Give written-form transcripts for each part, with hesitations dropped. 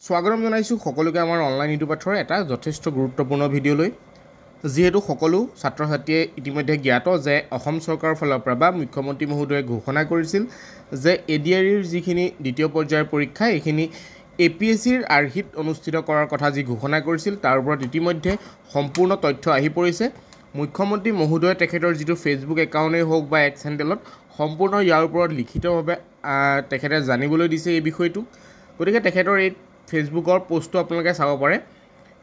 স্বাগতম জনাইছোঁ সকলোকে আমাৰ অনলাইন ইউটিউব পাঠৰ এটা যথেষ্ট গুৰুত্বপূৰ্ণ ভিডিঅ'লৈ যিহেতু সকলো ছাত্ৰ ছাত্ৰীয়ে ইতিমধ্যে জ্ঞাত যে অসম চৰকাৰৰ ফালৰ পৰা বা মুখ্যমন্ত্ৰী মহোদয়ে ঘোষণা কৰিছিল যে এডিআৰইৰ যিখিনি দ্বিতীয় পৰ্যায়ৰ পৰীক্ষা এইখিনি এপিএছচিৰ আৰ্হিত অনুষ্ঠিত কৰাৰ কথা যি ঘোষণা কৰিছিল তাৰ ওপৰত ইতিমধ্যে সম্পূৰ্ণ তথ্য আহি পৰিছে মুখ্যমন্ত্ৰী মহোদয়ে তেখেতৰ যিটো ফেচবুক একাউণ্টেই হওক বা এক্স হেণ্ডেলত সম্পূৰ্ণ ইয়াৰ ওপৰত লিখিতভাৱে তেখেতে জানিবলৈ দিছে এই বিষয়টো গতিকে তেখেতৰ এই ফেচবুকৰ পোষ্টটো আপোনালোকে চাব পাৰে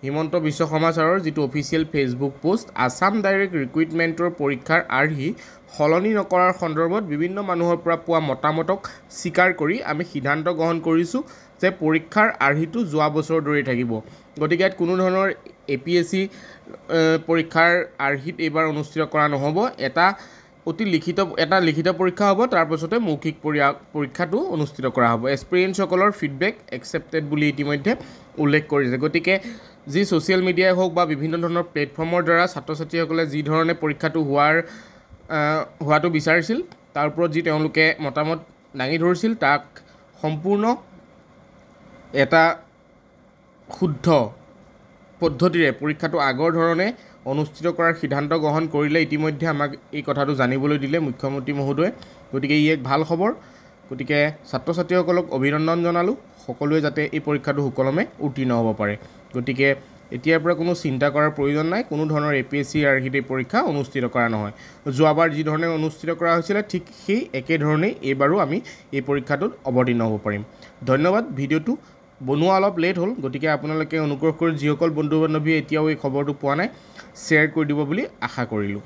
হিমন্ত বিশ্ব শৰ্মা ছাৰৰ যিটো official Facebook post Assam direct ৰিক্ৰুইটমেণ্টৰ পৰীক্ষাৰ আৰ্হি সলনি নকৰাৰ সন্দৰ্ভত বিভিন্ন মানুহৰ পৰা পোৱা মতামতক স্বীকাৰ কৰি আমি সিদ্ধান্ত গ্ৰহণ কৰিছোঁ যে পৰীক্ষাৰ আৰ্হিটো যোৱা বছৰৰ দৰেই থাকিব গতিকে ইয়াত কোনো ধৰণৰ এপিএছচি পৰীক্ষাৰ আৰ্হিত এইবাৰ অনুষ্ঠিত কৰা নহ'ব এটা লিখিত পৰীক্ষা হ'ব তাৰ পাছতে মৌখিক পৰীক্ষাটো অনুষ্ঠিত কৰা হ'ব এক্সপিৰিয়েঞ্চসকলৰ ফিডবেক একচেপ্টেড বুলি ইতিমধ্যে উল্লেখ কৰিছে গতিকে যি ছ'চিয়েল মিডিয়াই হওক বা বিভিন্ন ধৰণৰ প্লেটফৰ্মৰ দ্বাৰা ছাত্ৰ ছাত্ৰীসকলে যি ধৰণে পৰীক্ষাটো হোৱাটো বিচাৰিছিল তাৰ ওপৰত যি তেওঁলোকে মতামত দাঙি ধৰিছিল তাক সম্পূৰ্ণ এটা শুদ্ধ পদ্ধতিৰে পৰীক্ষাটো আগৰ ধৰণে অনুষ্ঠিত কৰাৰ সিদ্ধান্ত গ্ৰহণ কৰিলে ইতিমধ্যে আমাক এই কথাটো জানিবলৈ দিলে মুখ্যমন্ত্ৰী মহোদয়ে গতিকে ই এক ভাল খবৰ গতিকে ছাত্ৰ ছাত্ৰীসকলক অভিনন্দন জনালোঁ সকলোৱে যাতে এই পৰীক্ষাটো সুকলমে উত্তীৰ্ণ হ'ব পাৰে গতিকে এতিয়াৰ পৰা কোনো চিন্তা কৰাৰ প্ৰয়োজন নাই কোনো ধৰণৰ এপিএছচি আৰ্হিত এই পৰীক্ষা অনুষ্ঠিত কৰা নহয় যোৱাবাৰ যি ধৰণে অনুষ্ঠিত কৰা হৈছিলে ঠিক সেই একেধৰণেই এইবাৰো আমি এই পৰীক্ষাটোত অৱতীৰ্ণ হ'ব পাৰিম ধন্যবাদ ভিডিঅ'টো বনোৱা অলপ লেট হ'ল গতিকে আপোনালোকে অনুগ্ৰহ কৰি যিসকল বন্ধু বান্ধৱীয়ে এতিয়াও এই খবৰটো পোৱা নাই শ্বেয়াৰ কৰি দিব বুলি আশা কৰিলোঁ